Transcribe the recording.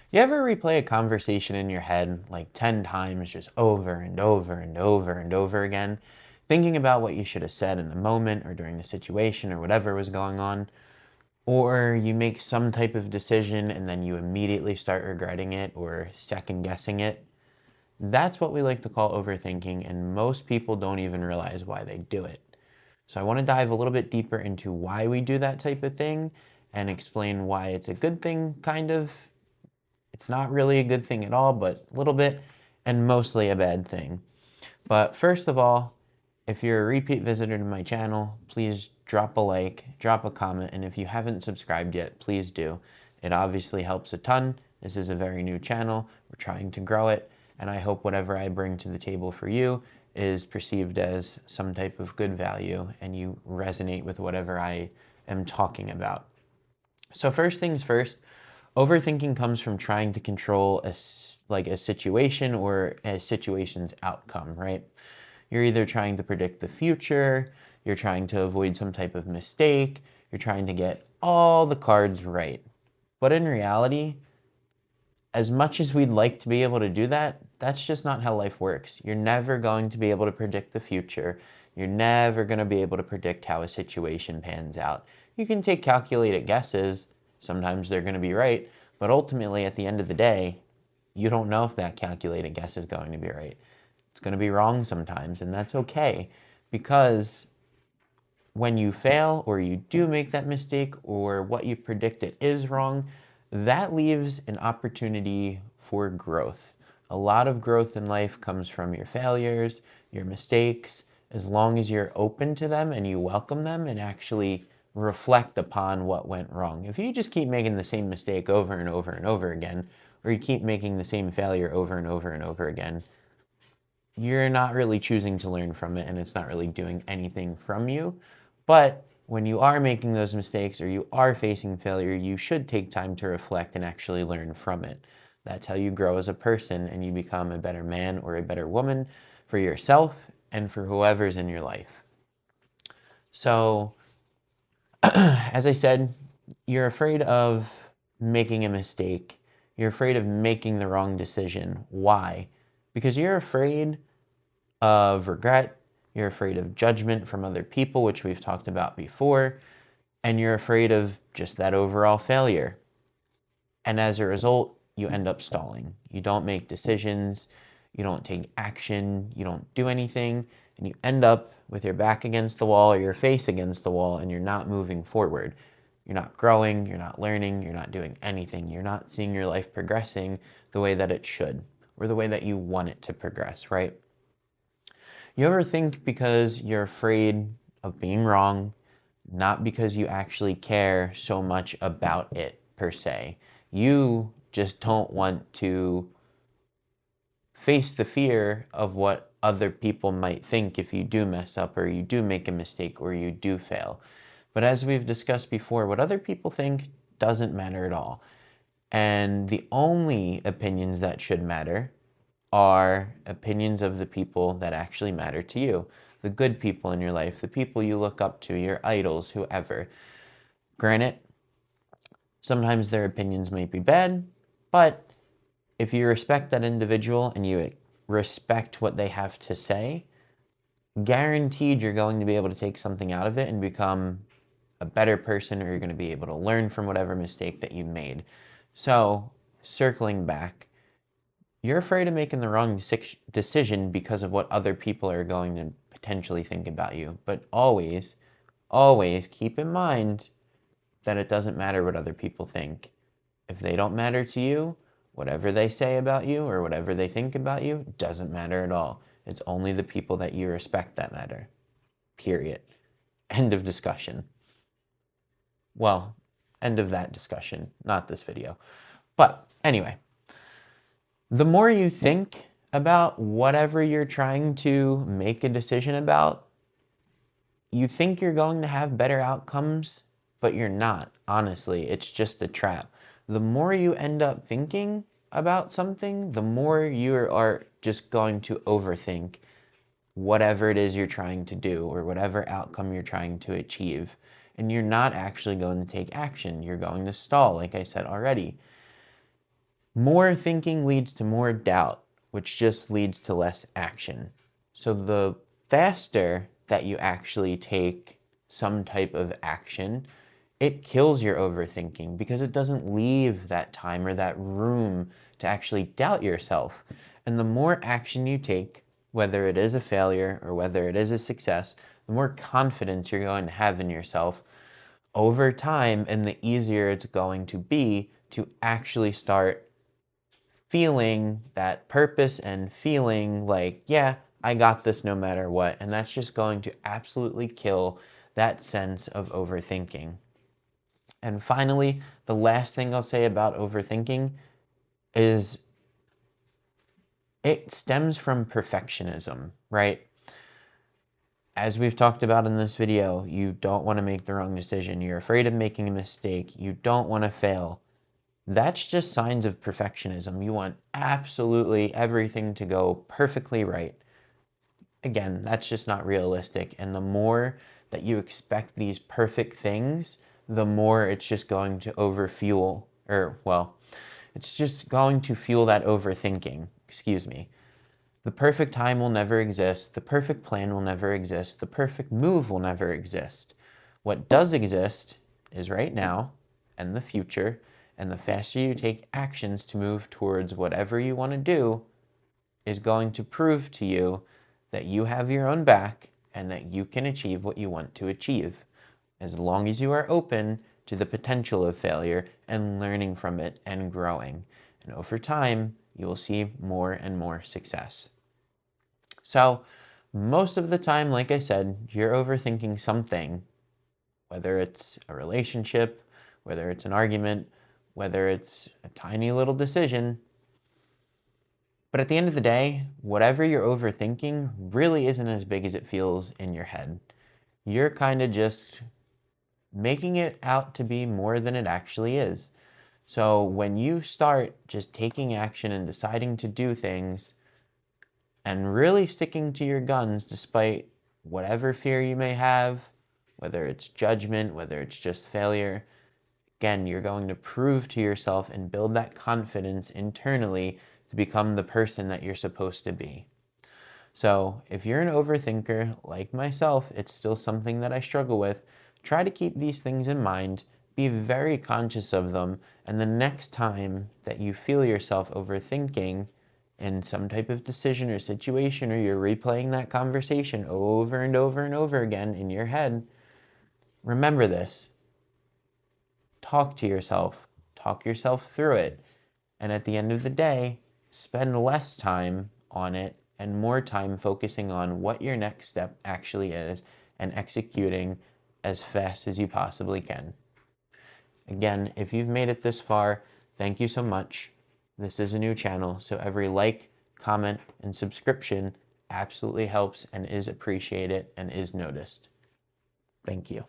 You ever replay a conversation in your head like 10 times, just over and over and over and over again, thinking about what you should have said in the moment or during the situation or whatever was going on? Or you make some type of decision and then you immediately start regretting it or second guessing it? That's what we like to call overthinking, and most people don't even realize why they do it. So I want to dive a little bit deeper into why we do that type of thing and explain why it's a good thing, kind of. It's not really a good thing at all, but a little bit, and mostly a bad thing. But first of all, if you're a repeat visitor to my channel, please drop a like, drop a comment, and if you haven't subscribed yet, please do. It obviously helps a ton. This is a very new channel. We're trying to grow it, and I hope whatever I bring to the table for you is perceived as some type of good value and you resonate with whatever I am talking about. So first things first, overthinking comes from trying to control a situation or a situation's outcome, right? You're either trying to predict the future, you're trying to avoid some type of mistake, you're trying to get all the cards right. But in reality, as much as we'd like to be able to do that, that's just not how life works. You're never going to be able to predict the future. You're never going to be able to predict how a situation pans out. You can take calculated guesses. Sometimes they're going to be right. But ultimately, at the end of the day, you don't know if that calculated guess is going to be right. It's going to be wrong sometimes, and that's okay, because when you fail or you do make that mistake or what you predicted is wrong, that leaves an opportunity for growth. A lot of growth in life comes from your failures, your mistakes, as long as you're open to them and you welcome them and actually reflect upon what went wrong. If you just keep making the same mistake over and over and over again, or you keep making the same failure over and over and over again, you're not really choosing to learn from it and it's not really doing anything from you. But when you are making those mistakes or you are facing failure, you should take time to reflect and actually learn from it. That's how you grow as a person and you become a better man or a better woman for yourself and for whoever's in your life. So, as I said, you're afraid of making a mistake. You're afraid of making the wrong decision. Why? Because you're afraid of regret, you're afraid of judgment from other people, which we've talked about before, and you're afraid of just that overall failure. And as a result, you end up stalling. You don't make decisions, you don't take action, you don't do anything, and you end up with your back against the wall or your face against the wall, and you're not moving forward. You're not growing, you're not learning, you're not doing anything. You're not seeing your life progressing the way that it should, or the way that you want it to progress, right? You ever think because you're afraid of being wrong, not because you actually care so much about it per se. You just don't want to face the fear of what other people might think if you do mess up or you do make a mistake or you do fail. But as we've discussed before, what other people think doesn't matter at all. And the only opinions that should matter are opinions of the people that actually matter to you, the good people in your life, the people you look up to, your idols, whoever. Granted, sometimes their opinions might be bad, but if you respect that individual and you respect what they have to say, guaranteed you're going to be able to take something out of it and become a better person, or you're going to be able to learn from whatever mistake that you made. So, circling back, you're afraid of making the wrong decision because of what other people are going to potentially think about you. But always, always keep in mind that it doesn't matter what other people think. If they don't matter to you, whatever they say about you or whatever they think about you doesn't matter at all. It's only the people that you respect that matter. Period. End of discussion. Well, end of that discussion, not this video. But anyway, the more you think about whatever you're trying to make a decision about, you think you're going to have better outcomes, but you're not, honestly. It's just a trap. The more you end up thinking about something, the more you are just going to overthink whatever it is you're trying to do or whatever outcome you're trying to achieve. And you're not actually going to take action. You're going to stall, like I said already. More thinking leads to more doubt, which just leads to less action. So the faster that you actually take some type of action, it kills your overthinking because it doesn't leave that time or that room to actually doubt yourself. And the more action you take, whether it is a failure or whether it is a success, the more confidence you're going to have in yourself over time, and the easier it's going to be to actually start feeling that purpose and feeling like, yeah, I got this no matter what. And that's just going to absolutely kill that sense of overthinking. And finally, the last thing I'll say about overthinking is it stems from perfectionism, right? As we've talked about in this video, you don't want to make the wrong decision. You're afraid of making a mistake. You don't want to fail. That's just signs of perfectionism. You want absolutely everything to go perfectly right. Again, that's just not realistic. And the more that you expect these perfect things, the more it's just going to overfuel, or well, it's just going to fuel that overthinking. Excuse me. The perfect time will never exist. The perfect plan will never exist. The perfect move will never exist. What does exist is right now and the future. And the faster you take actions to move towards whatever you want to do is going to prove to you that you have your own back and that you can achieve what you want to achieve, as long as you are open to the potential of failure and learning from it and growing. And over time, you will see more and more success. So, most of the time, like I said, you're overthinking something, whether it's a relationship, whether it's an argument, whether it's a tiny little decision. But at the end of the day, whatever you're overthinking really isn't as big as it feels in your head. You're kind of just making it out to be more than it actually is. So when you start just taking action and deciding to do things and really sticking to your guns despite whatever fear you may have, whether it's judgment, whether it's just failure, again, you're going to prove to yourself and build that confidence internally to become the person that you're supposed to be. So if you're an overthinker like myself, it's still something that I struggle with. Try to keep these things in mind, be very conscious of them, and the next time that you feel yourself overthinking in some type of decision or situation, or you're replaying that conversation over and over and over again in your head, remember this. Talk to yourself, talk yourself through it, and at the end of the day, spend less time on it and more time focusing on what your next step actually is and executing as fast as you possibly can. Again, if you've made it this far, thank you so much. This is a new channel, so every like, comment, and subscription absolutely helps and is appreciated and is noticed. Thank you.